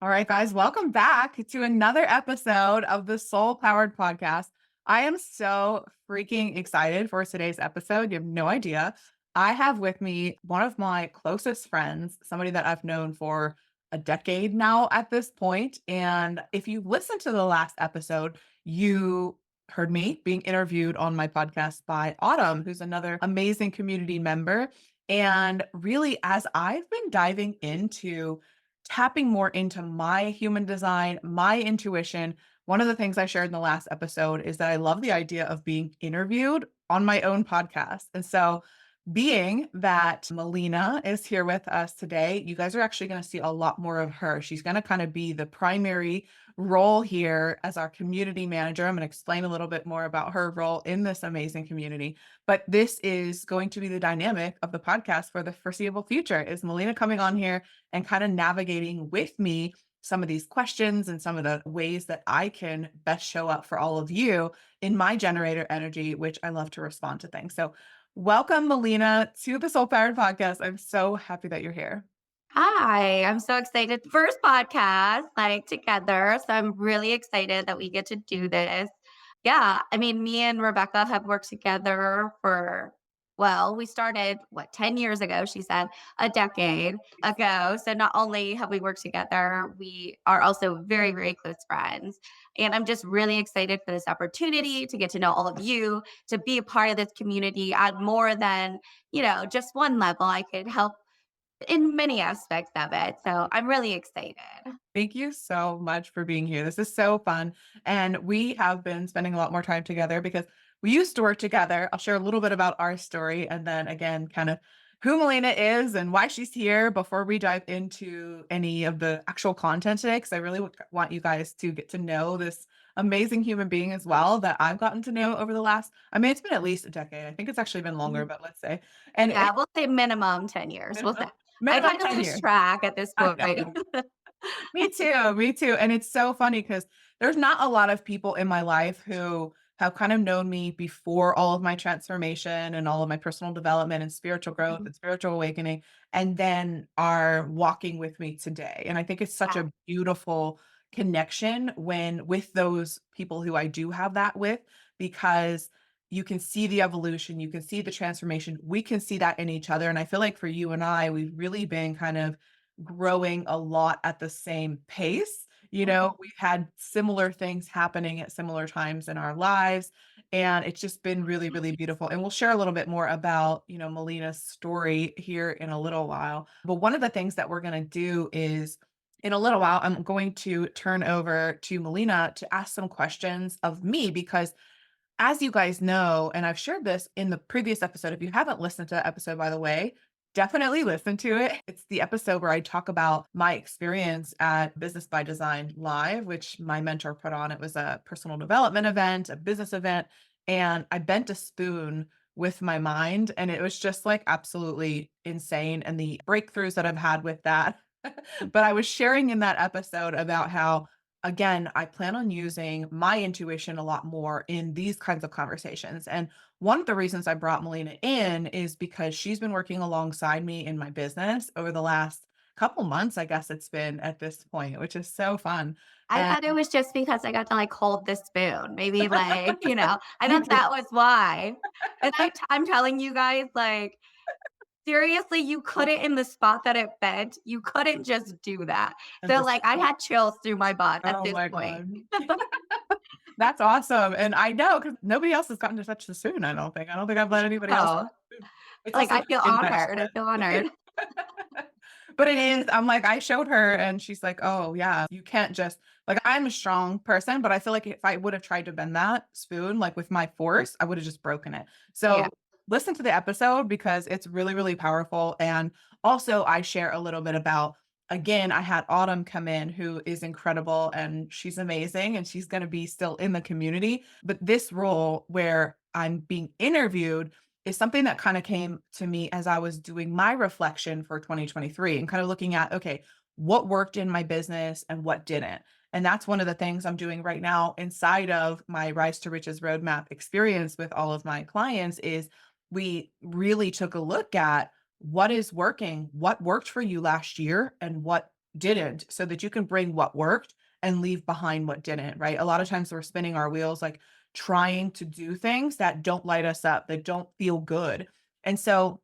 All right, guys, welcome back to another episode of the Soul Powered Podcast. I am so freaking excited for today's episode. You have no idea. I have with me one of my closest friends, somebody that I've known for a decade now at this point. And if you listened to the last episode, you heard me being interviewed on my podcast by Autumn, who's another amazing community member. And really, as I've been diving into tapping more into my human design, my intuition. One of the things I shared in the last episode is that I love the idea of being interviewed on my own podcast. And so, being that Millena is here with us today, you guys are actually going to see a lot more of her. She's going to kind of be the primary role here as our community manager. I'm going to explain a little bit more about her role in this amazing community. But this is going to be the dynamic of the podcast for the foreseeable future. Is Millena coming on here and kind of navigating with me some of these questions and some of the ways that I can best show up for all of you in my generator energy, which I love to respond to things. So, welcome, Millena, to the Soul Powered Podcast. I'm so happy that you're here. Hi, I'm so excited. First podcast, like together. So I'm really excited that we get to do this. Yeah, I mean, me and Rebecca have worked together we started 10 years ago, she said, a decade ago. So not only have we worked together, we are also very, very close friends. And I'm just really excited for this opportunity to get to know all of you, to be a part of this community at more than, just one level. I could help in many aspects of it. So I'm really excited. Thank you so much for being here. This is so fun. And we have been spending a lot more time together because we used to work together. I'll share a little bit about our story and then again, kind of who Millena is and why she's here before we dive into any of the actual content today. Because I really want you guys to get to know this amazing human being as well that I've gotten to know over the last, I mean, it's been at least a decade. I think it's actually been longer, Mhm. but let's say. And Yeah, we'll say minimum 10 years. We'll say. minimum, I minimum kind of 10 lose years. track at this I point. know. Me too, me too, and it's so funny because there's not a lot of people in my life who have kind of known me before all of my transformation and all of my personal development and spiritual growth Mhm. and spiritual awakening, and then are walking with me today, and I think it's such Yeah. a beautiful connection when with those people who I do have that with, because you can see the evolution, you can see the transformation, we can see that in each other, and I feel like for you and I, we've really been kind of growing a lot at the same pace. You know, Mhm. we've had similar things happening at similar times in our lives, and it's just been really, really beautiful. And we'll share a little bit more about, Melena's story here in a little while. But one of the things that we're going to do is in a little while, I'm going to turn over to Millena to ask some questions of me because as you guys know, and I've shared this in the previous episode, if you haven't listened to that episode, by the way, definitely listen to it. It's the episode where I talk about my experience at Business by Design Live, which my mentor put on. It was a personal development event, a business event, and I bent a spoon with my mind, and it was just like absolutely insane. And the breakthroughs that I've had with that. But I was sharing in that episode about how again, I plan on using my intuition a lot more in these kinds of conversations. And one of the reasons I brought Melina in is because she's been working alongside me in my business over the last couple months, I guess it's been at this point, which is so fun. I And thought it was just because I got to like hold the spoon. Maybe I you thought did. that was why. And I'm telling you guys, like, seriously, you couldn't in the spot that it bent, you couldn't just do that. And So just, like I had chills through my butt at oh this my point. God. That's awesome. And I know because nobody else has gotten to touch the spoon, I don't think. I don't think I've let anybody else touch Oh, the spoon. It's like also I kind feel of honored. I feel intentional. honored. But it is, I'm like, I showed her and she's like, "Oh, yeah, you can't just" like, I'm a strong person, but I feel like if I would have tried to bend that spoon, like, with my force, I would have just broken it. Yeah. So, listen to the episode because it's really, really powerful, and also, I share a little bit about again, I had Autumn come in who is incredible, and she's amazing, and she's gonna be still in the community, but this role where I'm being interviewed is something that kind of came to me as I was doing my reflection for 2023 and kind of looking at, okay, what worked in my business and what didn't. And that's one of the things I'm doing right now inside of my Rise to Riches roadmap experience with all of my clients is we really took a look at what is working, what worked for you last year and what didn't, so that you can bring what worked and leave behind what didn't, right? A lot of times we're spinning our wheels, like trying to do things that don't light us up, that don't feel good. And so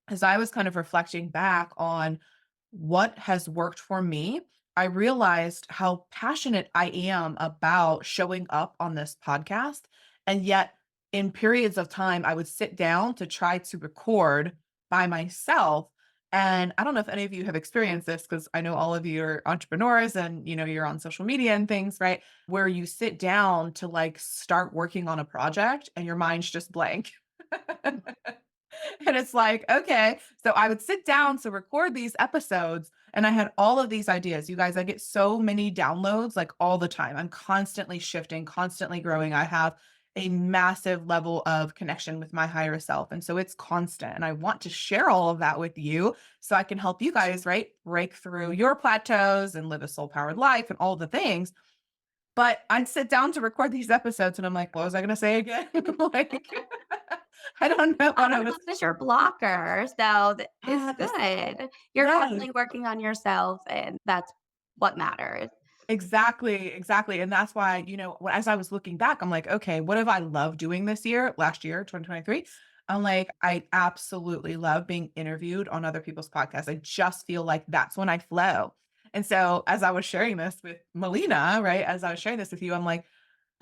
as I was kind of reflecting back on what has worked for me, I realized how passionate I am about showing up on this podcast. And yet, in periods of time, I would sit down to try to record by myself. And I don't know if any of you have experienced this because I know all of you are entrepreneurs and you're on social media and things, right? Where you sit down to like start working on a project and your mind's just blank. And it's like, okay. So I would sit down to record these episodes and I had all of these ideas. You guys, I get so many downloads like all the time. I'm constantly shifting, constantly growing. I have a massive level of connection with my higher self. And so it's constant. And I want to share all of that with you so I can help you guys, right? Break through your plateaus and live a soul powered life and all the things. But I'd sit down to record these episodes and I'm like, what was I going to say again? Like, I don't know what I was. This is your blocker, so it's This good. You're Yes, constantly working on yourself, and that's what matters. exactly, exactly, and that's why, as I was looking back, I'm like, "Okay, what have I loved doing this year?" Last year, 2023, I'm like, I absolutely love being interviewed on other people's podcasts. I just feel like that's when I flow, and so, as I was sharing this with Melina, right, as I was sharing this with you, I'm like,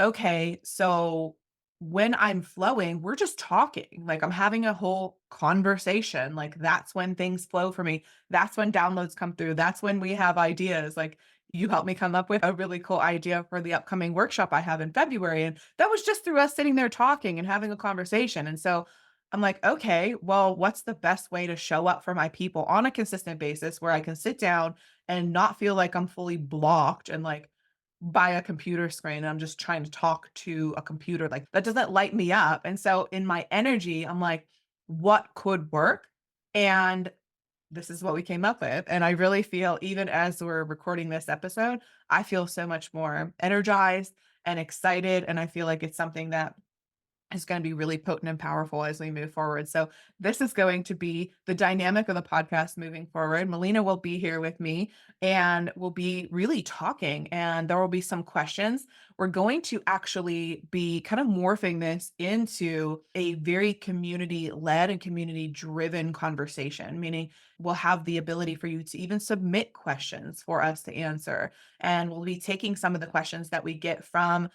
okay, so when I'm flowing, we're just talking. Like I'm having a whole conversation. Like that's when things flow for me. That's when downloads come through. That's when we have ideas. Like you helped me come up with a really cool idea for the upcoming workshop I have in February. And that was just through us sitting there talking and having a conversation. And so I'm like, okay, well, what's the best way to show up for my people on a consistent basis where I can sit down and not feel like I'm fully blocked and like by a computer screen and I'm just trying to talk to a computer, like, that doesn't light me up, and so in my energy, I'm like, "What could work?" And this is what we came up with, and I really feel even as we're recording this episode, I feel so much more energized and excited, and I feel like it's something that is going to be really potent and powerful as we move forward. So, this is going to be the dynamic of the podcast moving forward. Melina will be here with me and we'll be really talking, and there will be some questions. We're going to actually be kind of morphing this into a very community led and community driven conversation, meaning we'll have the ability for you to even submit questions for us to answer. And we'll be taking some of the questions that we get from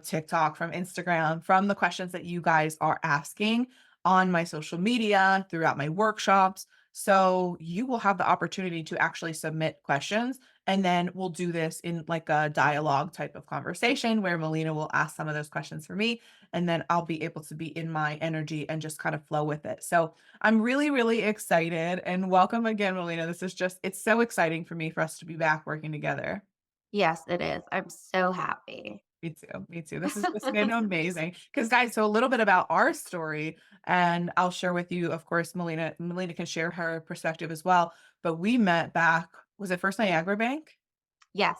TikTok, from Instagram, from the questions that you guys are asking on my social media, throughout my workshops. So you will have the opportunity to actually submit questions. And then we'll do this in like a dialogue type of conversation where Melina will ask some of those questions for me. And then I'll be able to be in my energy and just kind of flow with it. So I'm really, really excited. And welcome again, Melina. It's so exciting for me for us to be back working together. Yes, it is. I'm so happy. Me too, me too. This has just been amazing. Because, guys, so a little bit about our story, and I'll share with you, of course, Melina can share her perspective as well, but we met back was it First Niagara Bank? Yes,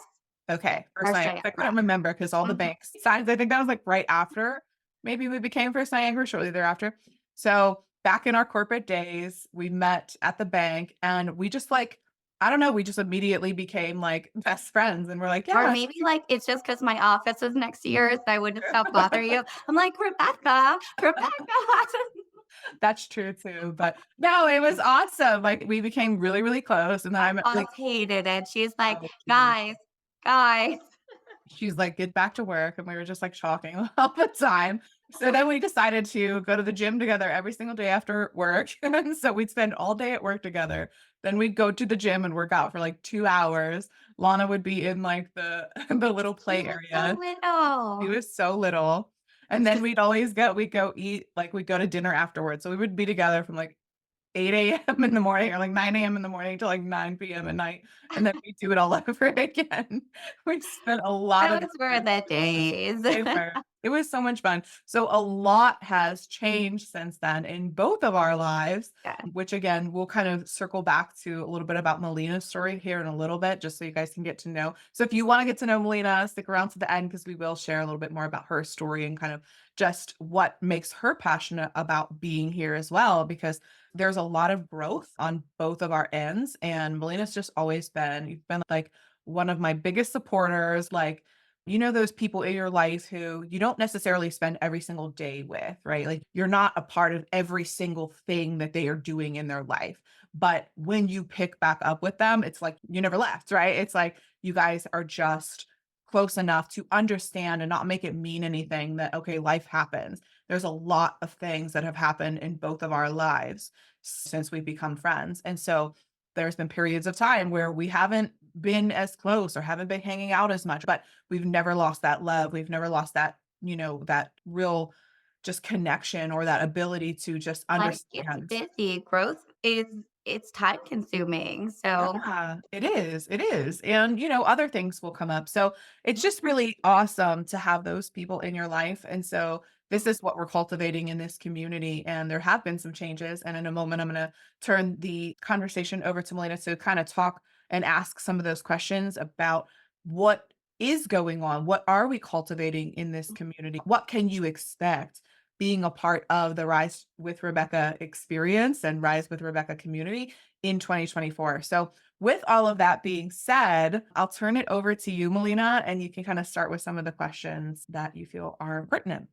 Okay, First first Niagara. day I ever. couldn't remember because all the Mhm. banks signs, I think that was, like, right after maybe we became First Niagara, shortly thereafter. So, back in our corporate days, we met at the bank, and we just, like I don't know, we just immediately became, like, best friends, and we're like, Or "Yeah." maybe, like, it's just because my office was next to yours, I wouldn't stop bothering you. I'm like, "Rebecca, Rebecca." That's true too, but no, it was awesome, like, we became really, really close, and then My I'm boss like hated it. She's like, oh, geez. "Guys, guys." She's like, "Get back to work," and we were just, like, talking all the time. So then we decided to go to the gym together every single day after work, and so we'd spend all day at work together. Then we'd go to the gym and work out for, like, 2 hours. Lana would be in, like, the the little She play was so area. She little. was so little, and then we'd go eat like, we'd go to dinner afterwards, so we would be together from, like, 8 a.m. in the morning or like 9 a.m. in the morning till like 9 p.m. at night, and then we do it all over again. We spent a lot of Those were time the together. days. They were. It was so much fun. So a lot has changed since then in both of our lives, Yeah. which again, we'll kind of circle back to a little bit about Melina's story here in a little bit, just so you guys can get to know. So if you want to get to know Melina, stick around to the end because we will share a little bit more about her story and kind of just what makes her passionate about being here as well. Because There's a lot of growth on both of our ends. And Melena's just always you've been like one of my biggest supporters. Like, those people in your life who you don't necessarily spend every single day with, right? Like, you're not a part of every single thing that they are doing in their life. But when you pick back up with them, it's like you never left, right? It's like you guys are just close enough to understand and not make it mean anything that, okay, life happens. There's a lot of things that have happened in both of our lives since we've become friends. And so there's been periods of time where we haven't been as close or haven't been hanging out as much, but we've never lost that love. We've never lost that, that real just connection or that ability to just Life keeps you understand. busy. Growth is it's time consuming. So Yeah, it is. It is. And, other things will come up. So it's just really awesome to have those people in your life. And so this is what we're cultivating in this community. And there have been some changes. And in a moment, I'm going to turn the conversation over to Melina to kind of talk and ask some of those questions about what is going on. What are we cultivating in this community? What can you expect being a part of the Rise with Rebecca experience and Rise with Rebecca community in 2024. So, with all of that being said, I'll turn it over to you, Melina, and you can kind of start with some of the questions that you feel are pertinent.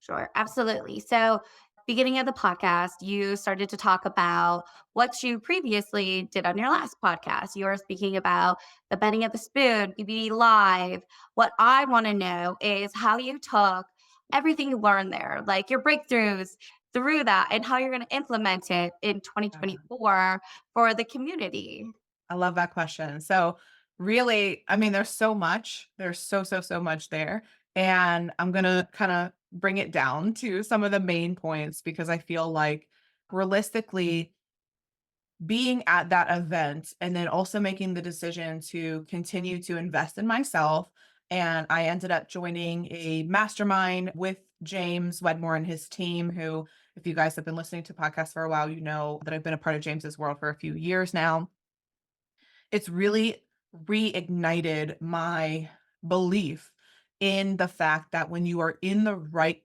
sure, absolutely. So, beginning of the podcast, you started to talk about what you previously did on your last podcast. You were speaking about the bending of the spoon, BBD Live. What I want to know is how you took everything you learned there, like your breakthroughs through that, and how you're going to implement it in Yeah. 2024 for the community. I love that question. So, really, I mean, there's so much. There's so much there. And I'm going to kind of bring it down to some of the main points because I feel like realistically, being at that event and then also making the decision to continue to invest in myself. And I ended up joining a mastermind with James Wedmore and his team, who, if you guys have been listening to podcasts for a while, you know that I've been a part of James's world for a few years now. It's really reignited my belief in the fact that when you are in the right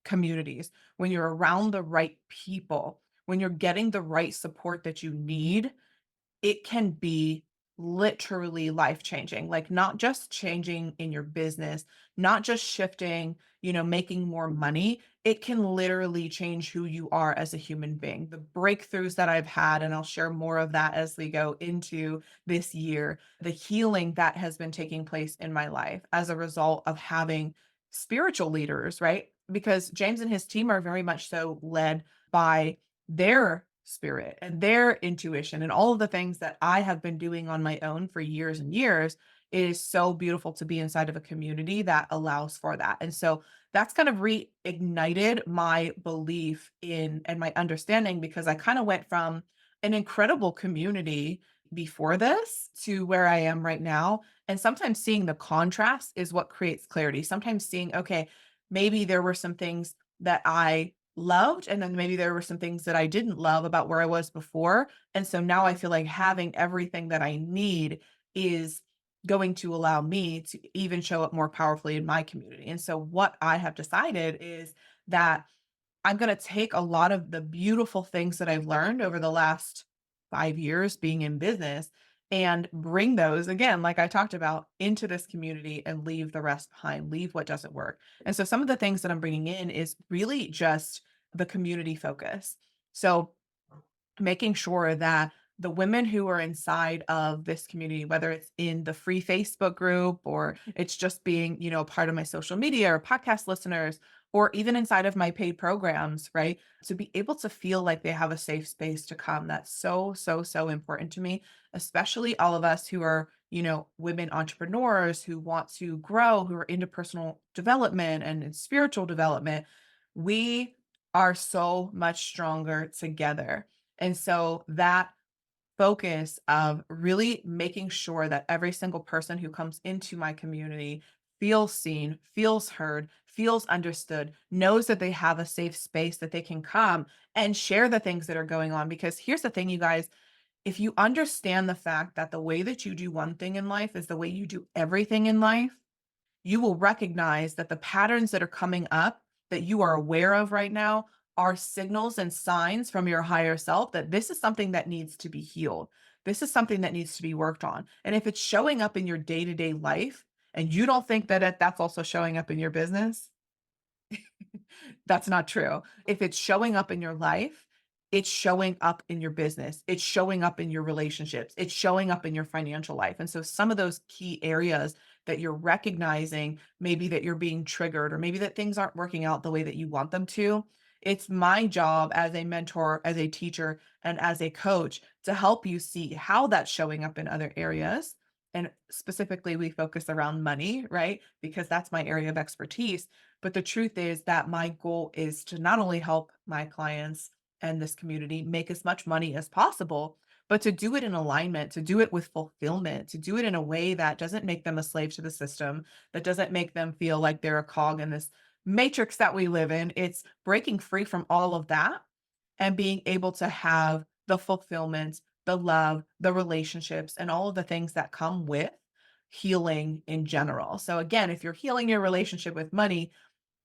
communities, when you're around the right people, when you're getting the right support that you need, it can be literally life-changing, like, not just changing in your business, not just shifting, making more money. It can literally change who you are as a human being. The breakthroughs that I've had, and I'll share more of that as we go into this year, the healing that has been taking place in my life as a result of having spiritual leaders, right? Because James and his team are very much so led by their spirit and their intuition and all of the things that I have been doing on my own for years and years. It is so beautiful to be inside of a community that allows for that. And so that's kind of reignited my belief in and my understanding because I kind of went from an incredible community before this to where I am right now. And sometimes seeing the contrast is what creates clarity. Sometimes seeing, okay, maybe there were some things that I loved, and then maybe there were some things that I didn't love about where I was before. And so now I feel like having everything that I need is going to allow me to even show up more powerfully in my community. And so what I have decided is that I'm going to take a lot of the beautiful things that I've learned over the last 5 years being in business and bring those again, like I talked about, into this community and leave the rest behind, leave what doesn't work. And so some of the things that I'm bringing in is really just the community focus. So making sure that the women who are inside of this community, whether it's in the free Facebook group or it's just being, a part of my social media or podcast listeners, or even inside of my paid programs, right? To be able to feel like they have a safe space to come. That's so important to me, especially all of us who are, women entrepreneurs who want to grow, who are into personal development and in spiritual development. We are so much stronger together. And so that focus of really making sure that every single person who comes into my community feels seen, feels heard, feels understood, knows that they have a safe space that they can come and share the things that are going on. Because here's the thing, you guys, if you understand the fact that the way that you do one thing in life is the way you do everything in life, you will recognize that the patterns that are coming up that you are aware of right now are signals and signs from your higher self that this is something that needs to be healed. This is something that needs to be worked on. And if it's showing up in your day-to-day life and you don't think that that's also showing up in your business, that's not true. If it's showing up in your life, it's showing up in your business. It's showing up in your relationships. It's showing up in your financial life. And so some of those key areas that you're recognizing, maybe that you're being triggered or maybe that things aren't working out the way that you want them to, it's my job as a mentor, as a teacher, and as a coach to help you see how that's showing up in other areas. And specifically, we focus around money, right? Because that's my area of expertise. But the truth is that my goal is to not only help my clients and this community make as much money as possible, but to do it in alignment, to do it with fulfillment, to do it in a way that doesn't make them a slave to the system, that doesn't make them feel like they're a cog in this matrix that we live in. It's breaking free from all of that and being able to have the fulfillment, the love, the relationships, and all of the things that come with healing in general. So, again, if you're healing your relationship with money,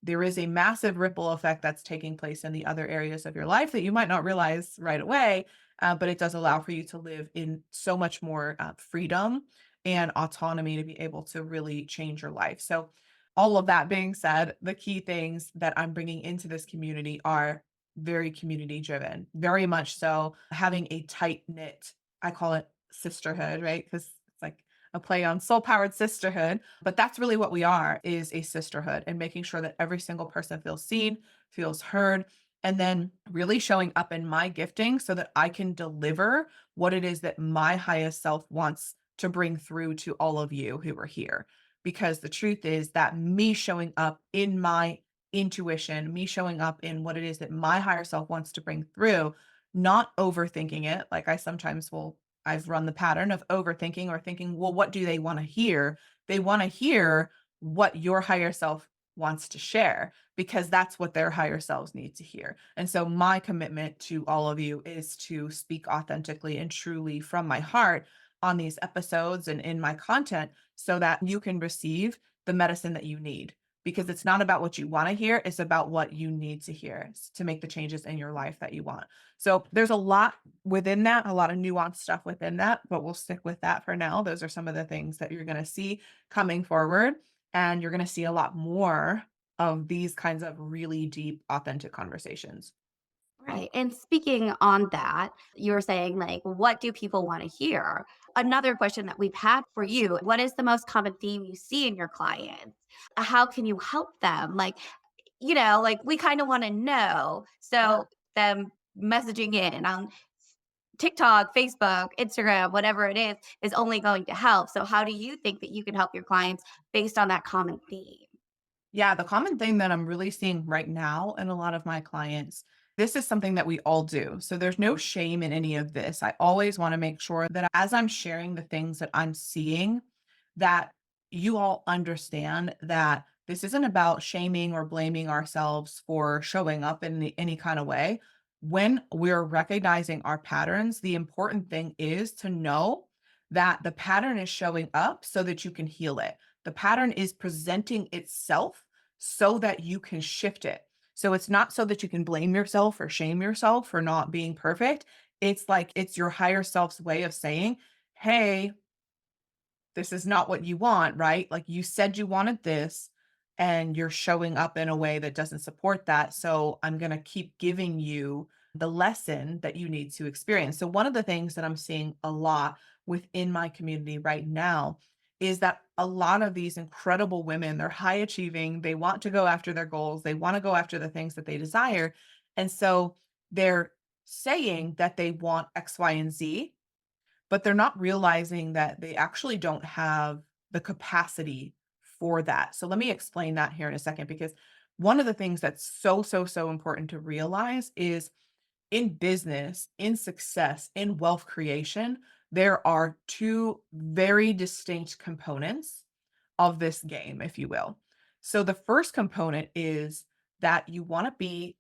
there is a massive ripple effect that's taking place in the other areas of your life that you might not realize right away, but it does allow for you to live in so much more freedom and autonomy to be able to really change your life. So, all of that being said, the key things that I'm bringing into this community are very community driven, very much so having a tight knit, I call it sisterhood, right? Because it's like a play on soul powered sisterhood, but that's really what we are, is a sisterhood, and making sure that every single person feels seen, feels heard, and then really showing up in my gifting so that I can deliver what it is that my highest self wants to bring through to all of you who are here. Because the truth is that me showing up in my intuition, me showing up in what it is that my higher self wants to bring through, not overthinking it. Like I sometimes will, I've run the pattern of overthinking or thinking, well, what do they want to hear? They want to hear what your higher self wants to share because that's what their higher selves need to hear. And so my commitment to all of you is to speak authentically and truly from my heart on these episodes and in my content so that you can receive the medicine that you need, because it's not about what you want to hear, it's about what you need to hear to make the changes in your life that you want. So there's a lot within that, a lot of nuanced stuff within that, but we'll stick with that for now. Those are some of the things that you're going to see coming forward, and you're going to see a lot more of these kinds of really deep, authentic conversations. Right. And speaking on that, you were saying, like, what do people want to hear? Another question that we've had for you: what is the most common theme you see in your clients? How can you help them? Like we kind of want to know. Yeah. So, them messaging in on TikTok, Facebook, Instagram, whatever it is only going to help. So, how do you think that you can help your clients based on that common theme? Yeah, the common thing that I'm really seeing right now in a lot of my clients, this is something that we all do. So there's no shame in any of this. I always want to make sure that as I'm sharing the things that I'm seeing, that you all understand that this isn't about shaming or blaming ourselves for showing up in any kind of way. When we're recognizing our patterns, the important thing is to know that the pattern is showing up so that you can heal it. The pattern is presenting itself so that you can shift it. So it's not so that you can blame yourself or shame yourself for not being perfect. It's like it's your higher self's way of saying, hey, this is not what you want, right? Like you said you wanted this and you're showing up in a way that doesn't support that. So I'm going to keep giving you the lesson that you need to experience. So one of the things that I'm seeing a lot within my community right now is that a lot of these incredible women, they're high achieving, they want to go after their goals, they want to go after the things that they desire. And so they're saying that they want X, Y, and Z, but they're not realizing that they actually don't have the capacity for that. So let me explain that here in a second, because one of the things that's so, so, so important to realize is in business, in success, in wealth creation, there are two very distinct components of this game, if you will. So the first component is that you want to be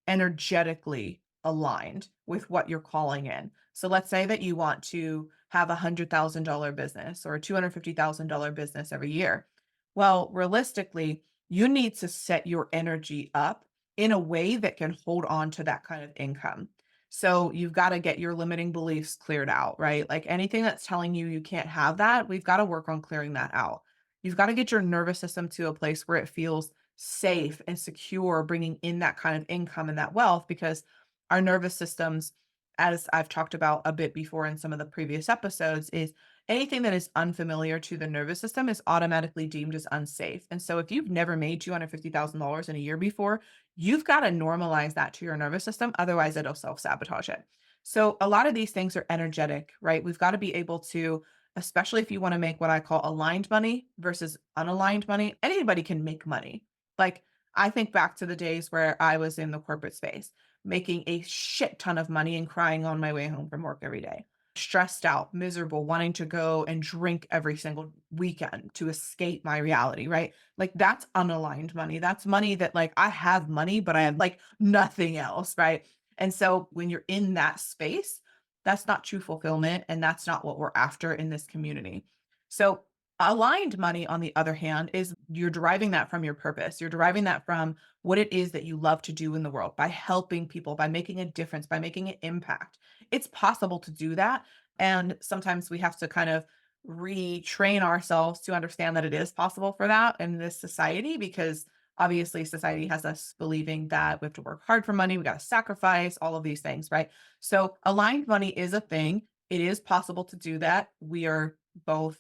energetically aligned with what you're calling in. So let's say that you want to have $100,000 business or a $250,000 business every year. Well, realistically, you need to set your energy up in a way that can hold on to that kind of income. So you've got to get your limiting beliefs cleared out, right? Like anything that's telling you you can't have that, we've got to work on clearing that out. You've got to get your nervous system to a place where it feels safe and secure, bringing in that kind of income and that wealth, because our nervous systems, as I've talked about a bit before in some of the previous episodes, is anything that is unfamiliar to the nervous system is automatically deemed as unsafe. And so if you've never made $250,000 in a year before, you've got to normalize that to your nervous system. Otherwise, it'll self sabotage it. So a lot of these things are energetic, right? We've got to be able to, especially if you want to make what I call aligned money versus unaligned money, anybody can make money. Like I think back to the days where I was in the corporate space, making a shit ton of money and crying on my way home from work every day, stressed out, miserable, wanting to go and drink every single weekend to escape my reality, right? Like that's unaligned money. That's money that like I have money, but I have like nothing else, right? And so when you're in that space, that's not true fulfillment. And that's not what we're after in this community. So aligned money, on the other hand, is you're deriving that from your purpose. You're deriving that from what it is that you love to do in the world by helping people, by making a difference, by making an impact. It's possible to do that. And sometimes we have to kind of retrain ourselves to understand that it is possible for that in this society, because obviously society has us believing that we have to work hard for money, we got to sacrifice all of these things, right? So aligned money is a thing. It is possible to do that. We are both,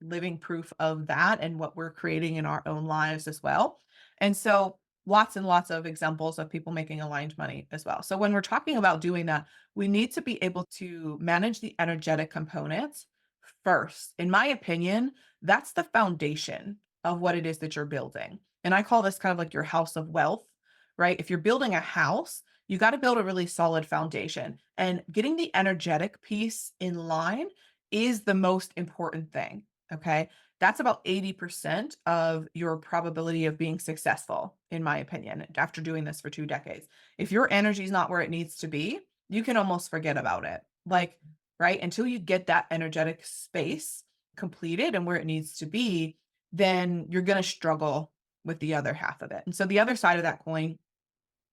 living proof of that and what we're creating in our own lives as well. And so lots and lots of examples of people making aligned money as well. So when we're talking about doing that, we need to be able to manage the energetic components first. In my opinion, that's the foundation of what it is that you're building. And I call this kind of like your house of wealth, right? If you're building a house, you got to build a really solid foundation. And getting the energetic piece in line is the most important thing. Okay. That's about 80% of your probability of being successful, in my opinion, after doing this for 2 decades. If your energy is not where it needs to be, you can almost forget about it. Like, right? Until you get that energetic space completed and where it needs to be, then you're going to struggle with the other half of it. And so the other side of that coin,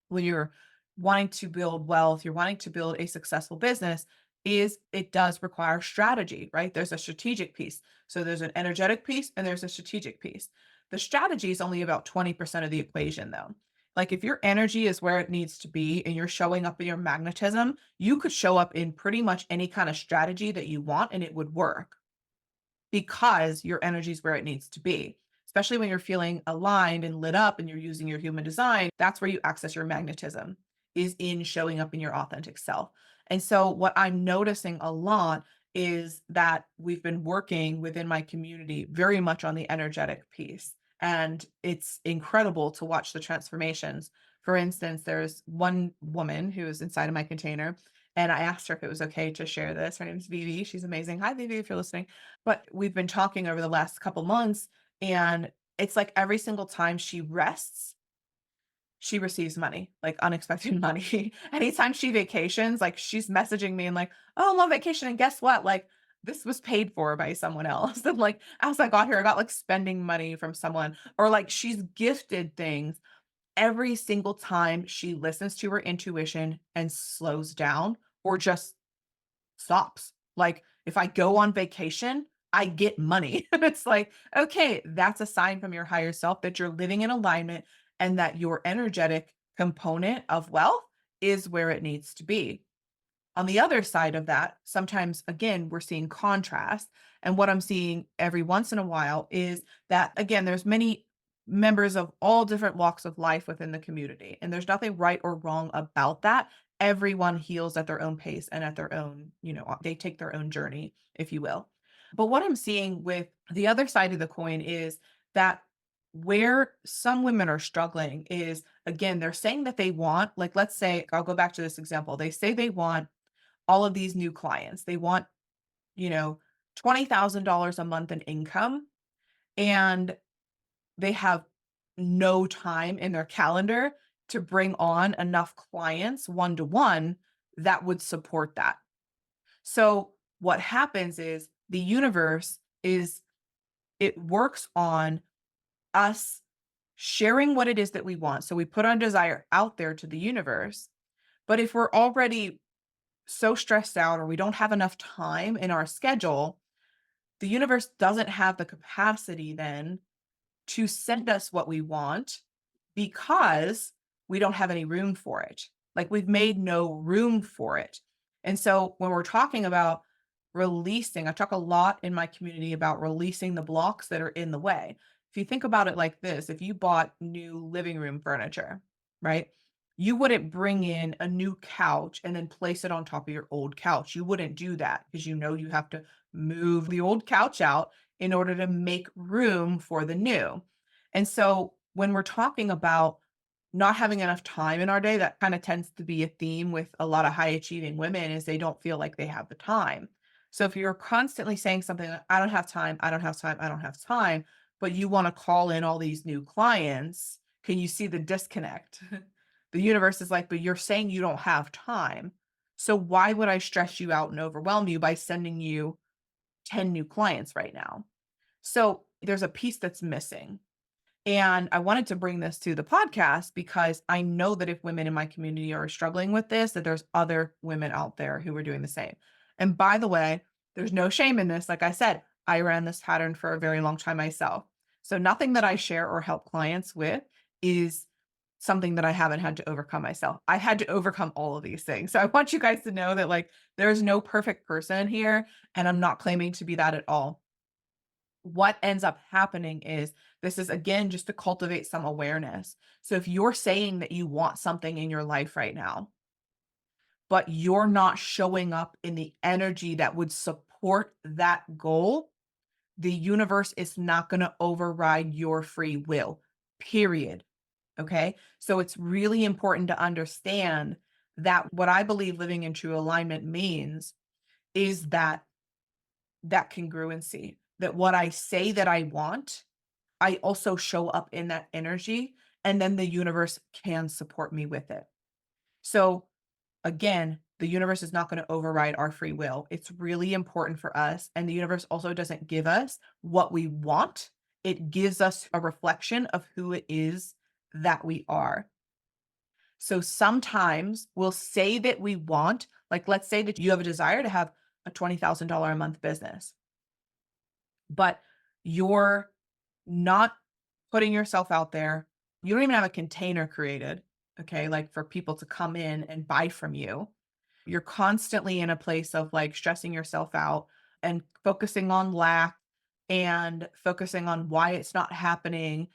when you're wanting to build wealth, you're wanting to build a successful business, is it does require strategy, right? There's a strategic piece. So there's an energetic piece and there's a strategic piece. The strategy is only about 20% of the equation, though. Like if your energy is where it needs to be and you're showing up in your magnetism, you could show up in pretty much any kind of strategy that you want and it would work because your energy is where it needs to be. Especially when you're feeling aligned and lit up and you're using your human design, that's where you access your magnetism, is in showing up in your authentic self. And so what I'm noticing a lot is that we've been working within my community very much on the energetic piece. And it's incredible to watch the transformations. For instance, there's one woman who is inside of my container, and I asked her if it was okay to share this. Her name is Vivi. She's amazing. Hi, Vivi, if you're listening. But we've been talking over the last couple months, and it's like every single time she rests, she receives money, like unexpected money. Anytime she vacations, like she's messaging me and like, "Oh, I'm on vacation, and guess what? Like this was paid for by someone else." And like as I got here, I got like spending money from someone, or like she's gifted things every single time she listens to her intuition and slows down or just stops. Like, if I go on vacation, I get money. It's like, okay, that's a sign from your higher self that you're living in alignment and that your energetic component of wealth is where it needs to be. On the other side of that, sometimes again, we're seeing contrast. And what I'm seeing every once in a while is that again, there's many members of all different walks of life within the community. And there's nothing right or wrong about that. Everyone heals at their own pace and at their own, they take their own journey, if you will. But what I'm seeing with the other side of the coin is that where some women are struggling is, again, they're saying that they want, like, let's say, I'll go back to this example. They say they want all of these new clients. They want, you know, $20,000 a month in income, and they have no time in their calendar to bring on enough clients one to one that would support that. So what happens is the universe is, it works on us sharing what it is that we want. So we put our desire out there to the universe. But if we're already so stressed out or we don't have enough time in our schedule, the universe doesn't have the capacity then to send us what we want because we don't have any room for it. Like we've made no room for it. And so when we're talking about releasing, I talk a lot in my community about releasing the blocks that are in the way. If you think about it like this, if you bought new living room furniture, right? You wouldn't bring in a new couch and then place it on top of your old couch. You wouldn't do that because you know you have to move the old couch out in order to make room for the new. And so when we're talking about not having enough time in our day, that kind of tends to be a theme with a lot of high achieving women is they don't feel like they have the time. So if you're constantly saying something like, I don't have time, I don't have time, I don't have time, but you want to call in all these new clients, can you see the disconnect? The universe is like, but you're saying you don't have time. So why would I stress you out and overwhelm you by sending you 10 new clients right now? So there's a piece that's missing. And I wanted to bring this to the podcast because I know that if women in my community are struggling with this, that there's other women out there who are doing the same. And by the way, there's no shame in this. Like I said, I ran this pattern for a very long time myself. So nothing that I share or help clients with is something that I haven't had to overcome myself. I had to overcome all of these things. So I want you guys to know that like there's no perfect person here and I'm not claiming to be that at all. What ends up happening is this is again just to cultivate some awareness. So if you're saying that you want something in your life right now, but you're not showing up in the energy that would support that goal, the universe is not going to override your free will, period. Okay. So it's really important to understand that what I believe living in true alignment means is that congruency, that what I say that I want, I also show up in that energy, and then the universe can support me with it. So again, the universe is not going to override our free will. It's really important for us. And the universe also doesn't give us what we want, it gives us a reflection of who it is that we are. So sometimes we'll say that we want, like, let's say that you have a desire to have a $20,000 a month business, but you're not putting yourself out there. You don't even have a container created, okay, like for people to come in and buy from you. You're constantly in a place of like stressing yourself out and focusing on lack and focusing on why it's not happening.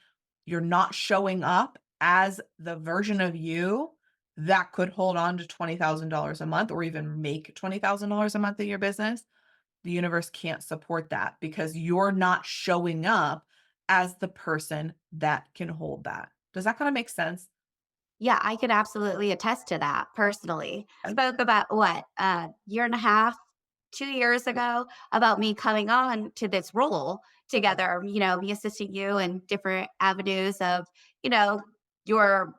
You're not showing up as the version of you that could hold on to $20,000 a month or even make $20,000 a month in your business. The universe can't support that because you're not showing up as the person that can hold that. Does that kind of make sense? Yeah, I can absolutely attest to that personally. Spoke about what, a year and a half, 2 years ago about me coming on to this role together, me assisting you in different avenues of, you know, your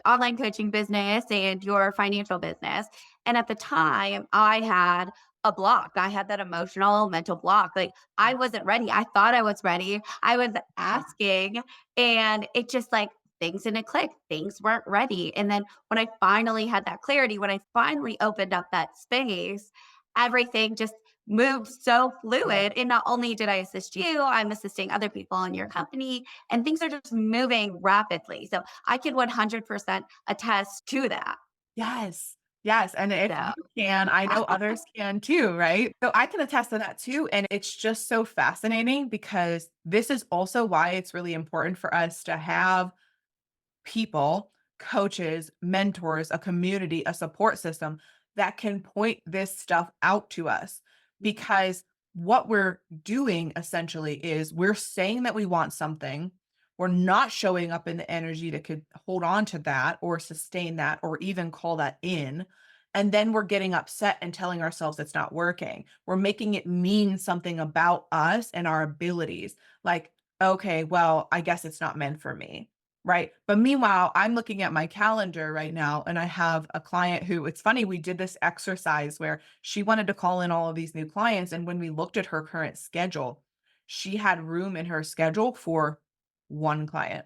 online coaching business and your financial business. And at the time, I had a block. I had that emotional, mental block. Like I wasn't ready. I thought I was ready. I was asking, and it just like things didn't click. Things weren't ready. And then when I finally had that clarity, when I finally opened up that space, everything just moved so fluid. And not only did I assist you, I'm assisting other people in your company, and things are just moving rapidly. So I can 100% attest to that. Yes. Yes, and if So you can, I know others can too, right? So I can attest to that too, and it's just so fascinating because this is also why it's really important for us to have people, coaches, mentors, a community, a support system that can point this stuff out to us. Because what we're doing essentially is we're saying that we want something. We're not showing up in the energy that could hold on to that or sustain that or even call that in. And then we're getting upset and telling ourselves it's not working. We're making it mean something about us and our abilities. Like, okay, well, I guess it's not meant for me. Right. But meanwhile, I'm looking at my calendar right now and I have a client who it's funny, we did this exercise where she wanted to call in all of these new clients. And when we looked at her current schedule, she had room in her schedule for one client.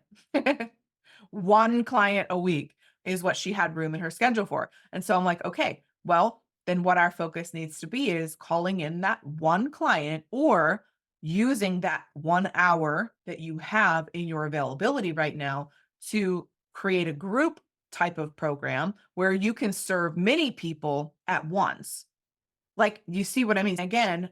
One client a week is what she had room in her schedule for. And so I'm like, okay, well, then what our focus needs to be is calling in that one client or using that 1 hour that you have in your availability right now to create a group type of program where you can serve many people at once. Like, you see what I mean? Again,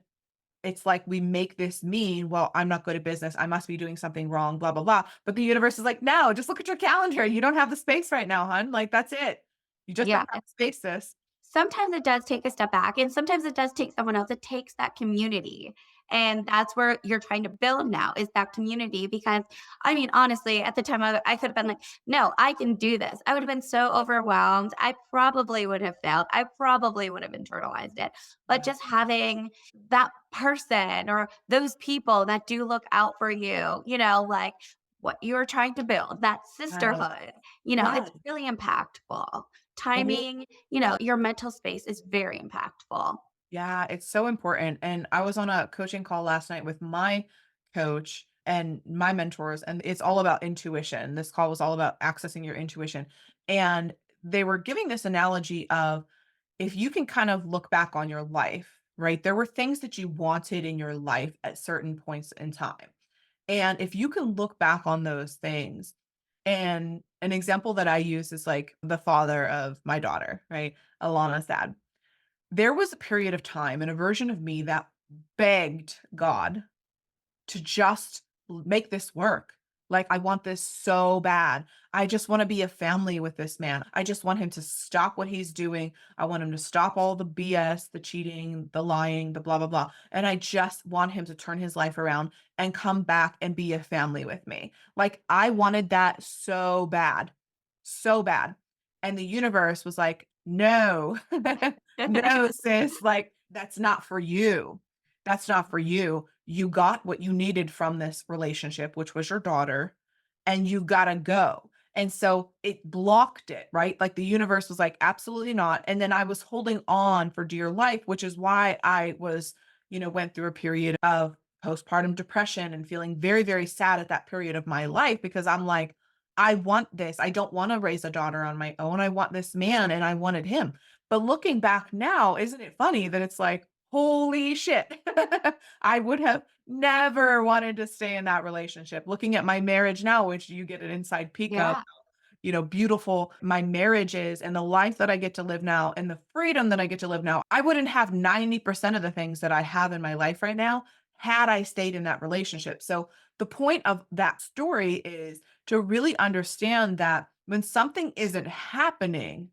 it's like we make this mean, well, I'm not good at business. I must be doing something wrong, blah, blah, blah. But the universe is like, no, just look at your calendar. You don't have the space right now, hun. Like, that's it. You just Yeah. don't have space, sis. Sometimes it does take a step back, and sometimes it does take someone else. It takes that community. And that's where you're trying to build now is that community. Because I mean, honestly, at the time I could have been like, no, I can do this. I would have been so overwhelmed. I probably would have failed. I probably would have internalized it. But Yeah. just having that person or those people that do look out for you, like what you're trying to build, that Yes. sisterhood, it's Yes. really impactful. And it, Timing, your mental space is very impactful. yeah, it's so important. And I was on a coaching call last night with my coach and my mentors, and it's all about intuition. This call was all about accessing your intuition. And they were giving this analogy of if you can kind of look back on your life, right? There were things that you wanted in your life at certain points in time. And if you can look back on those things, and an example that I use is like the father of my daughter, right? Alana's dad. There was a period of time and a version of me that begged God to just make this work. Like, I want this so bad. I just want to be a family with this man. I just want him to stop what he's doing. I want him to stop all the BS, the cheating, the lying, the blah, blah, blah. And I just want him to turn his life around and come back and be a family with me. Like, I wanted that so bad, so bad. And the universe was like, no, no, sis, like, that's not for you. That's not for you. You got what you needed from this relationship, which was your daughter, and you gotta go. And so it blocked it, right? Like the universe was like, absolutely not. And then I was holding on for dear life, which is why I was, went through a period of postpartum depression and feeling very, very sad at that period of my life because I'm like, I want this. I don't want to raise a daughter on my own. I want this man and I wanted him. But looking back now, isn't it funny that it's like, holy shit. I would have never wanted to stay in that relationship. Looking at my marriage now, which you get an inside peek of, Yeah. beautiful my marriage is and the life that I get to live now and the freedom that I get to live now. I wouldn't have 90% of the things that I have in my life right now had I stayed in that relationship. So the point of that story is to really understand that when something isn't happening,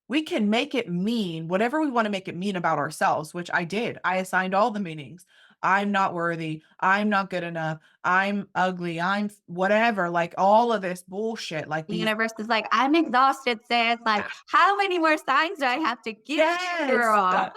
we can make it mean whatever we want to make it mean about ourselves, which I did. I assigned all the meanings. I'm not worthy. I'm not good enough. I'm ugly. Whatever, like all of this bullshit, like The these. universe is like, I'm exhausted, sis. Like, how many more signs do I have to give you, Yes. girl?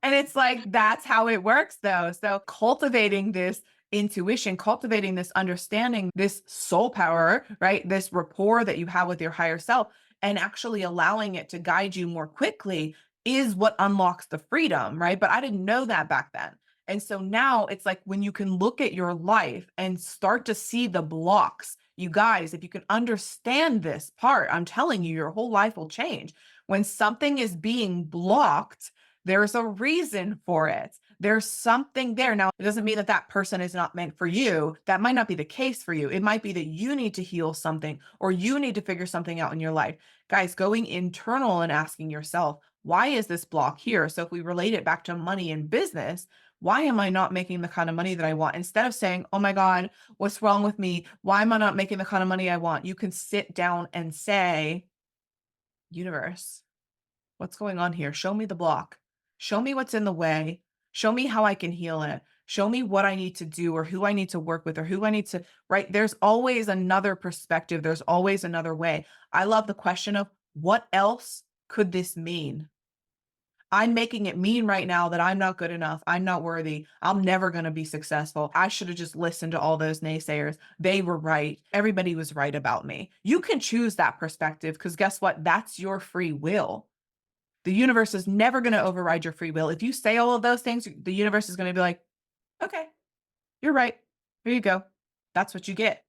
And it's like, that's how it works though. So cultivating this intuition, cultivating this understanding, this soul power, right? This rapport that you have with your higher self and actually allowing it to guide you more quickly is what unlocks the freedom, right? But I didn't know that back then. And so now it's like when you can look at your life and start to see the blocks, you guys, if you can understand this part, I'm telling you, your whole life will change. When something is being blocked, there's a reason for it. There's something there. Now, it doesn't mean that that person is not meant for you. That might not be the case for you. It might be that you need to heal something or you need to figure something out in your life. Guys, going internal and asking yourself, why is this block here? So if we relate it back to money and business, why am I not making the kind of money that I want? Instead of saying, oh my God, what's wrong with me? Why am I not making the kind of money I want? You can sit down and say, universe, what's going on here? Show me the block. Show me what's in the way. Show me how I can heal it. Show me what I need to do or who I need to work with or who I need to, right? There's always another perspective. There's always another way. I love the question of what else could this mean? I'm making it mean right now that I'm not good enough. I'm not worthy. I'm never going to be successful. I should have just listened to all those naysayers. They were right. Everybody was right about me. You can choose that perspective because guess what? That's your free will. The universe is never going to override your free will. If you say all of those things, the universe is going to be like, okay, you're right. Here you go. That's what you get.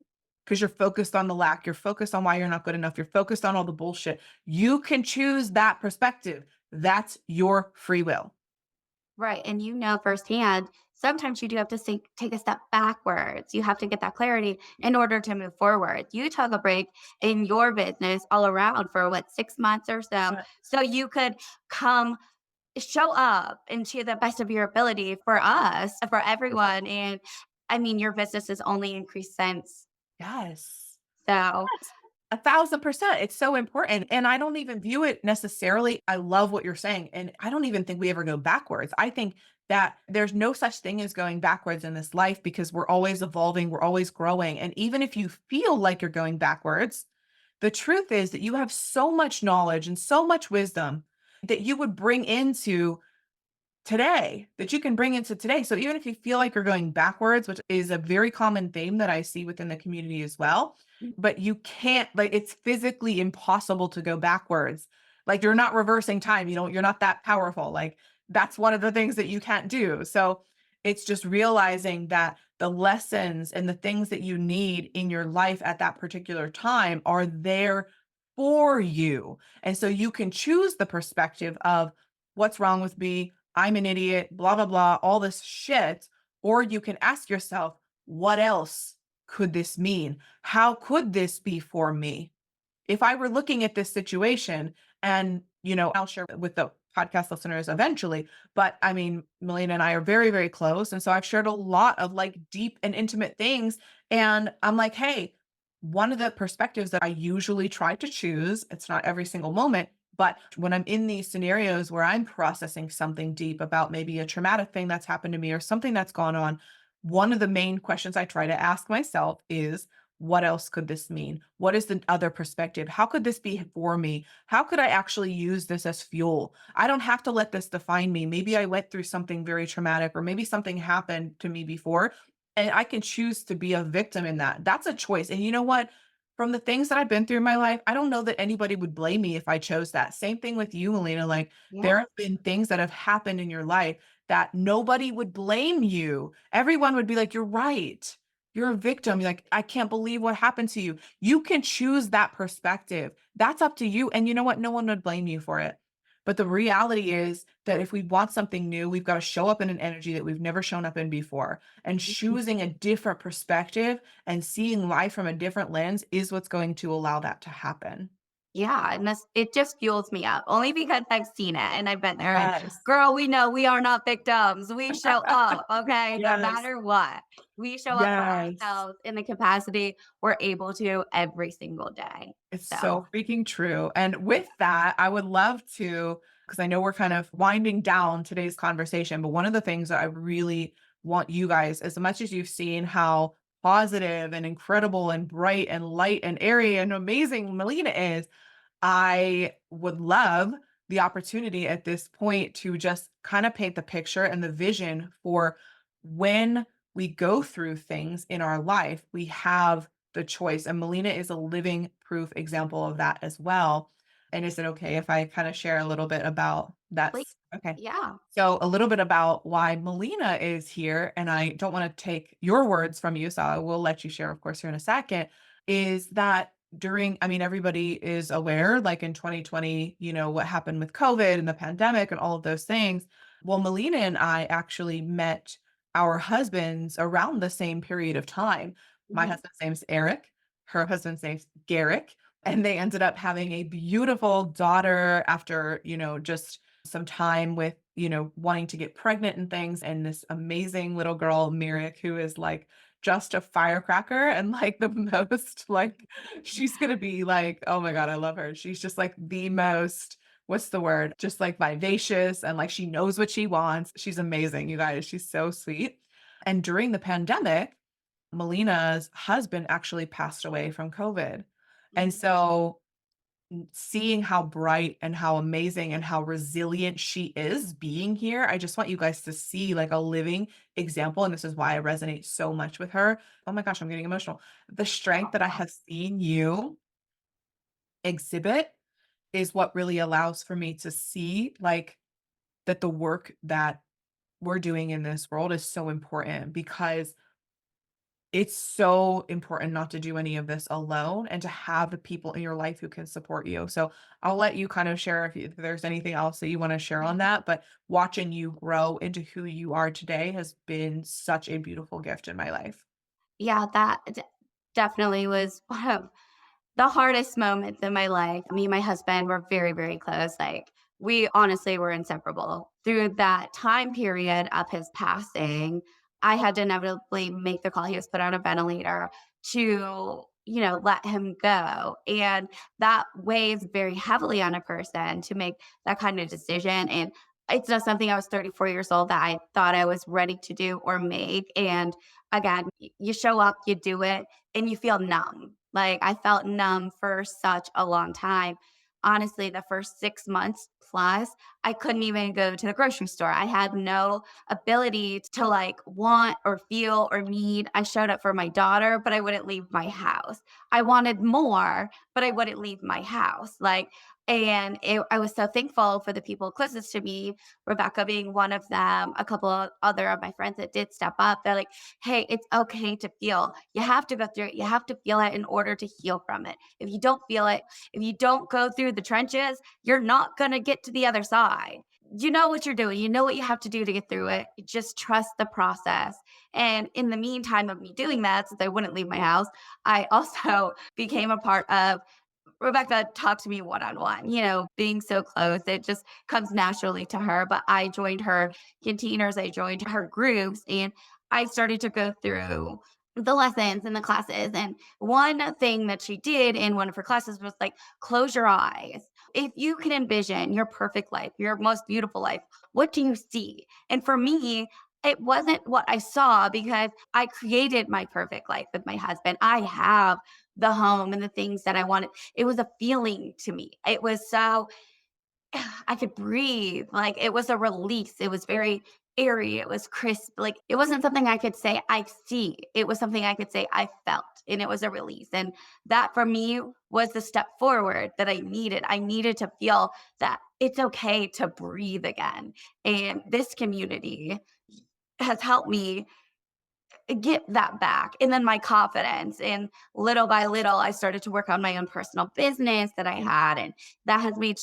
because you're focused on the lack. You're focused on why you're not good enough. You're focused on all the bullshit. You can choose that perspective. That's your free will. Right. And firsthand, sometimes you do have to take a step backwards. You have to get that clarity in order to move forward. You took a break in your business all around for what, 6 months or so, Uh, so you could come show up into the best of your ability for us, for everyone. And I mean, your business has only increased since. Yes. So, 1,000%. It's so important. And I don't even view it necessarily. I love what you're saying. And I don't even think we ever go backwards. I think that there's no such thing as going backwards in this life because we're always evolving, we're always growing. And even if you feel like you're going backwards, the truth is that you have so much knowledge and so much wisdom that you would bring into today, that you can bring into today. So even if you feel like you're going backwards, which is a very common theme that I see within the community as well, but you can't, like, it's physically impossible to go backwards. Like, you're not reversing time. You're not that powerful. Like, that's one of the things that you can't do. So it's just realizing that the lessons and the things that you need in your life at that particular time are there for you. And so you can choose the perspective of what's wrong with me? I'm an idiot, blah, blah, blah, all this shit. Or you can ask yourself, what else could this mean? How could this be for me? If I were looking at this situation and, I'll share with the podcast listeners eventually, but I mean, Millena and I are very, very close. And so I've shared a lot of like deep and intimate things. And I'm like, hey, one of the perspectives that I usually try to choose, it's not every single moment, but when I'm in these scenarios where I'm processing something deep about maybe a traumatic thing that's happened to me or something that's gone on, one of the main questions I try to ask myself is, what else could this mean? What is the other perspective? How could this be for me? How could I actually use this as fuel? I don't have to let this define me. Maybe I went through something very traumatic, or maybe something happened to me before, and I can choose to be a victim in that. That's a choice. And you know what? From the things that I've been through in my life, I don't know that anybody would blame me if I chose that. Same thing with you, Melina. Like, yeah. there have been things that have happened in your life that nobody would blame you. Everyone would be like, you're right. You're a victim. You're like, I can't believe what happened to you. You can choose that perspective. That's up to you. And you know what? No one would blame you for it. But the reality is that if we want something new, we've got to show up in an energy that we've never shown up in before. And choosing a different perspective and seeing life from a different lens is what's going to allow that to happen. Yeah, and it just fuels me up only because I've seen it and I've been there. And Yes. girl, we know we are not victims. We show up, okay, no Yes. matter what. We show up for Yes. ourselves in the capacity we're able to every single day. It's So, so freaking true. And with that, I would love to, because I know we're kind of winding down today's conversation, but one of the things that I really want you guys, as much as you've seen how positive and incredible and bright and light and airy and amazing Melina is, I would love the opportunity at this point to just kind of paint the picture and the vision for when we go through things in our life, we have the choice. And Melina is a living proof example of that as well. And is it okay if I kind of share a little bit about please, that's okay? yeah, So, a little bit about why Melina is here, and I don't want to take your words from you, so I will let you share, of course, here in a second. Is that I mean, everybody is aware, like in 2020, what happened with COVID and the pandemic and all of those things. Well, Melina and I actually met our husbands around the same period of time. My mhm, husband's name's Eric, her husband's name's Garrick, and they ended up having a beautiful daughter after, just some time with, wanting to get pregnant and things. And this amazing little girl, Myrick, who is like just a firecracker and like the most like she's gonna be like, oh my God, I love her. She's just like the most, what's the word? Just like vivacious and like she knows what she wants. She's amazing, you guys. She's so sweet. And during the pandemic, Melina's husband actually passed away from COVID. And mhm, so seeing how bright and how amazing and how resilient she is being here, I just want you guys to see like a living example. And this is why I resonate so much with her. Oh my gosh, I'm getting emotional. The strength that I have seen you exhibit is what really allows for me to see like that the work that we're doing in this world is so important because it's so important not to do any of this alone and to have the people in your life who can support you. So I'll let you kind of share if there's anything else that you want to share on that. But watching you grow into who you are today has been such a beautiful gift in my life. Yeah, definitely was one of the hardest moments in my life. Me and my husband were very, very close. Like, we honestly were inseparable. Through that time period of his passing, I had to inevitably make the call. He was put on a ventilator to, let him go. And that weighs very heavily on a person to make that kind of decision. And it's not something I was 34 years old that I thought I was ready to do or make. And again, you show up, you do it, and you feel numb. Like, I felt numb for such a long time. Honestly, the first 6 months plus, I couldn't even go to the grocery store. I had no ability to, like, want or feel or need. I showed up for my daughter, but I wouldn't leave my house. I wanted more, but I wouldn't leave my house. Like, I was so thankful for the people closest to me, Rebecca being one of them, a couple of other of my friends that did step up. They're like, hey, it's okay to feel. You have to go through it. You have to feel it in order to heal from it. If you don't feel it, if you don't go through the trenches, you're not going to get to the other side. You know what you're doing. You know what you have to do to get through it. You just trust the process. And in the meantime of me doing that, since I wouldn't leave my house, I also became a part of Rebecca talked to me one on one, being so close, it just comes naturally to her. But I joined her containers, I joined her groups, and I started to go through the lessons and the classes. And one thing that she did in one of her classes was like, close your eyes. If you can envision your perfect life, your most beautiful life, what do you see? And for me, it wasn't what I saw because I created my perfect life with my husband. I have the home and the things that I wanted. It was a feeling to me. It was so I could breathe. Like, it was a release. It was very airy. It was crisp. Like, it wasn't something I could say I see. It was something I could say I felt, and it was a release. And that for me was the step forward that I needed. I needed to feel that it's okay to breathe again. And this community has helped me get that back. And then my confidence. And little by little, I started to work on my own personal business that I had. And that has made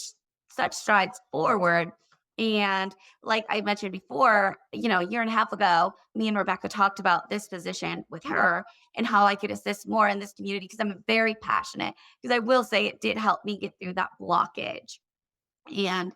such strides forward. And like I mentioned before, a year and a half ago, me and Rebecca talked about this position with her and how I could assist more in this community because I'm very passionate. Because I will say it did help me get through that blockage. And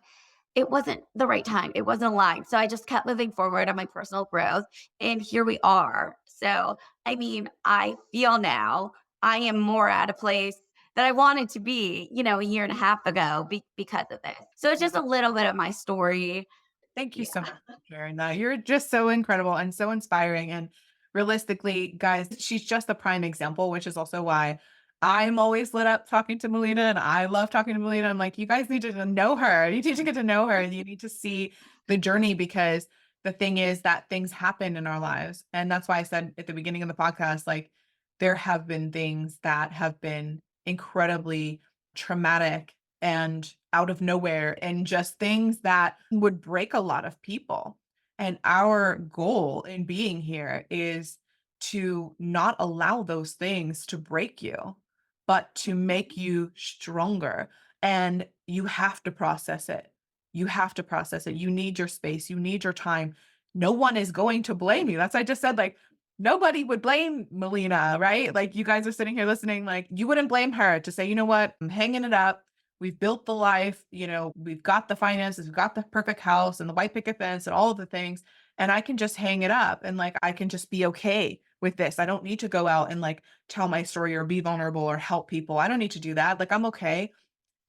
it wasn't the right time. It wasn't aligned. So I just kept moving forward on my personal growth. And here we are. So, I mean, I feel now I am more at a place that I wanted to be, a year and a half ago because of this. So it's just a little bit of my story. Thank you Yeah. so much for sharing that. You're just so incredible and so inspiring. And realistically, guys, she's just a prime example, which is also why I'm always lit up talking to Melina and I love talking to Melina. I'm like, you guys need to know her. You need to get to know her. And you need to see the journey because the thing is that things happen in our lives. And that's why I said at the beginning of the podcast, like, there have been things that have been incredibly traumatic and out of nowhere and just things that would break a lot of people. And our goal in being here is to not allow those things to break you, but to make you stronger. And you have to process it. You have to process it. You need your space. You need your time. No one is going to blame you. That's I just said, like, nobody would blame Melina, right? Like, you guys are sitting here listening, like, you wouldn't blame her to say, you know what, I'm hanging it up. We've built the life, we've got the finances, we've got the perfect house and the white picket fence and all of the things. And I can just hang it up and like I can just be okay with this. I don't need to go out and like tell my story or be vulnerable or help people. I don't need to do that. Like, I'm okay.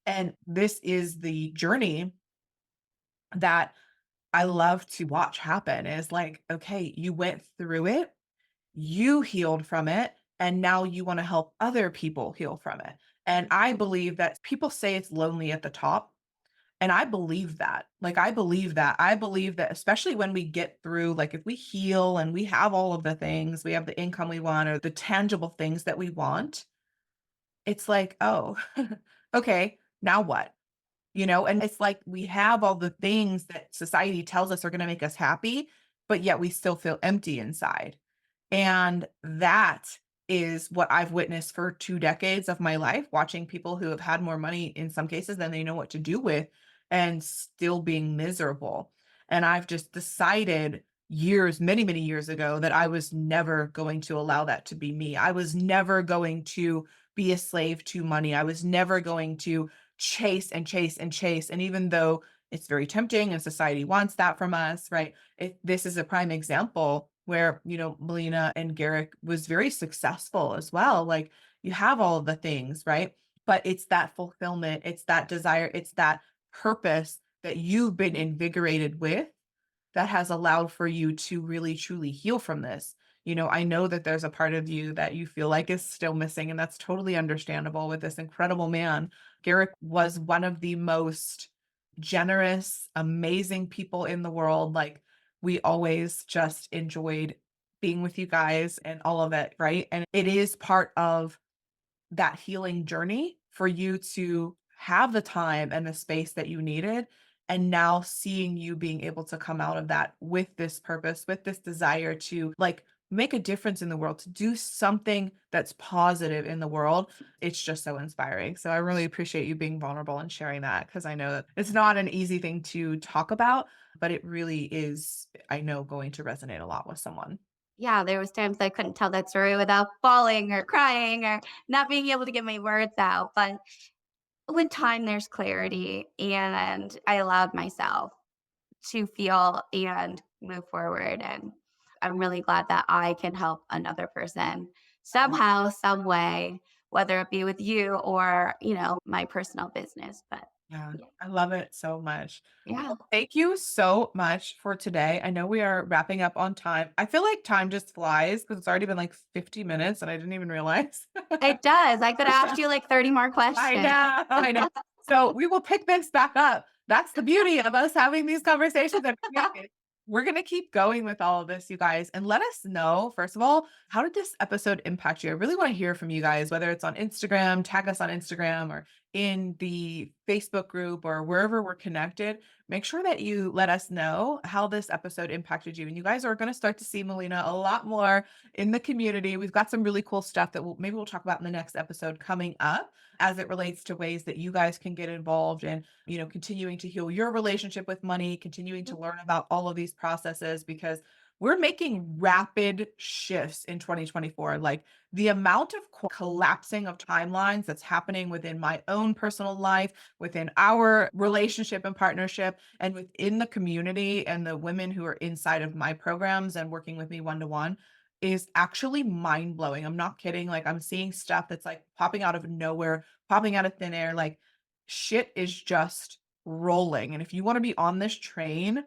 And this is the journey that I love to watch happen is like, okay, you went through it, you healed from it, and now you want to help other people heal from it. And I believe that people say it's lonely at the top. And I believe that. Like, I believe that. I believe that, especially when we get through, like, if we heal and we have all of the things, we have the income we want or the tangible things that we want, it's like, oh, okay, now what? And it's like we have all the things that society tells us are going to make us happy, but yet we still feel empty inside. And that is what I've witnessed for 2 decades of my life, watching people who have had more money in some cases than they know what to do with and still being miserable. And I've just decided years, many, many years ago that I was never going to allow that to be me. I was never going to be a slave to money. I was never going to chase and chase and chase. And even though it's very tempting and society wants that from us, right? This is a prime example where, Melina and Garrick was very successful as well. Like you have all of the things, right? But it's that fulfillment, it's that desire, it's that purpose that you've been invigorated with that has allowed for you to really truly heal from this. I know that there's a part of you that you feel like is still missing, and that's totally understandable with this incredible man. Garrick was one of the most generous, amazing people in the world. Like, we always just enjoyed being with you guys and all of it, right? And it is part of that healing journey for you to have the time and the space that you needed. And now seeing you being able to come out of that with this purpose, with this desire to like make a difference in the world, to do something that's positive in the world. It's just so inspiring. So I really appreciate you being vulnerable and sharing that because I know that it's not an easy thing to talk about, but it really is, I know, going to resonate a lot with someone. Yeah, there was times I couldn't tell that story without bawling or crying or not being able to get my words out, but with time, there's clarity, and I allowed myself to feel and move forward, and I'm really glad that I can help another person somehow, some way, whether it be with you or, my personal business, but Yeah, yeah. I love it so much. Yeah, Well, thank you so much for today. I know we are wrapping up on time. I feel like time just flies because it's already been like 50 minutes and I didn't even realize. it does. I could ask you like 30 more I questions. know, I know. So we will pick this back up. That's the beauty of us having these conversations. And we're going to keep going with all of this, you guys. And let us know, first of all, how did this episode impact you? I really want to hear from you guys, whether it's on Instagram, tag us on Instagram or in the Facebook group or wherever we're connected. Make sure that you let us know how this episode impacted you. And you guys are going to start to see Melina a lot more in the community. We've got some really cool stuff that we'll talk about in the next episode coming up as it relates to ways that you guys can get involved in, continuing to heal your relationship with money, continuing to learn about all of these processes because we're making rapid shifts in 2024. Like the amount of collapsing of timelines that's happening within my own personal life, within our relationship and partnership, and within the community and the women who are inside of my programs and working with me one to one is actually mind blowing. I'm not kidding. Like I'm seeing stuff that's like popping out of nowhere, popping out of thin air. Like shit is just rolling. And if you want to be on this train,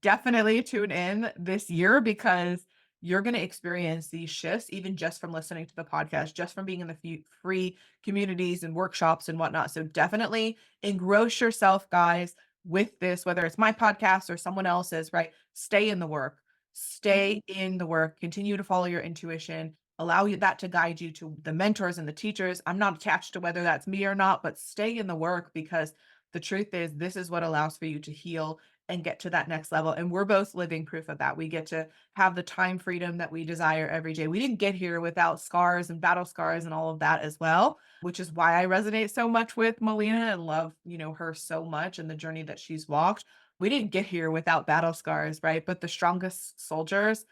definitely tune in this year because you're going to experience these shifts even just from listening to the podcast, just from being in the free communities and workshops and whatnot. So definitely engross yourself, guys, with this, whether it's my podcast or someone else's, right? Stay in the work, stay in the work, continue to follow your intuition, allow you that to guide you to the mentors and the teachers. I'm not attached to whether that's me or not, but stay in the work because the truth is this is what allows for you to heal and get to that next level. And we're both living proof of that. We get to have the time freedom that we desire every day. We didn't get here without scars and battle scars and all of that as well, which is why I resonate so much with Melina and love, her so much and the journey that she's walked. We didn't get here without battle scars, right? But the strongest soldiers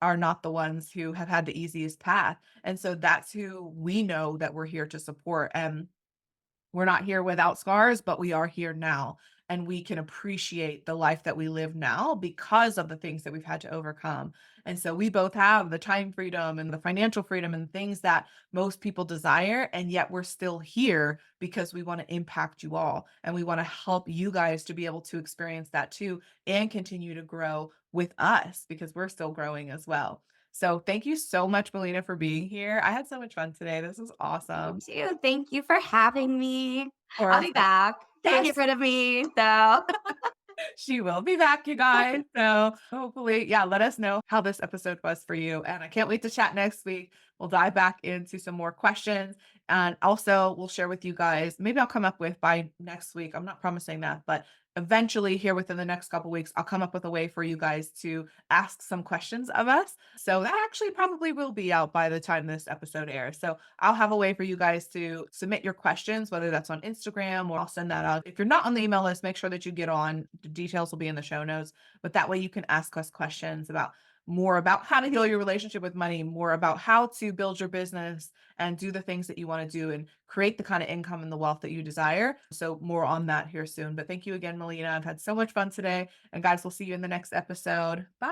are not the ones who have had the easiest path. And so that's who we know that we're here to support. And we're not here without scars, but we are here now. And we can appreciate the life that we live now because of the things that we've had to overcome. And so we both have the time freedom and the financial freedom and things that most people desire. And yet we're still here because we want to impact you all. And we want to help you guys to be able to experience that too and continue to grow with us because we're still growing as well. So thank you so much, Melina, for being here. I had so much fun today. This was you awesome. too. Thank you for having me. I'll be Perfect. back. Can't get Yes, rid of me. So she will be back, you guys. So hopefully, yeah, let us know how this episode was for you. And I can't wait to chat next week. We'll dive back into some more questions. And also, we'll share with you guys, maybe I'll come up with by next week. I'm not promising that, but eventually, here within the next couple weeks, I'll come up with a way for you guys to ask some questions of us. So that actually probably will be out by the time this episode airs. So I'll have a way for you guys to submit your questions, whether that's on Instagram or I'll send that out. If you're not on the email list, make sure that you get on. The details will be in the show notes. But that way you can ask us questions about more about how to heal your relationship with money, more about how to build your business and do the things that you want to do and create the kind of income and the wealth that you desire. So more on that here soon. But thank you again, Melina. I've had so much fun today. And guys, we'll see you in the next episode. Bye.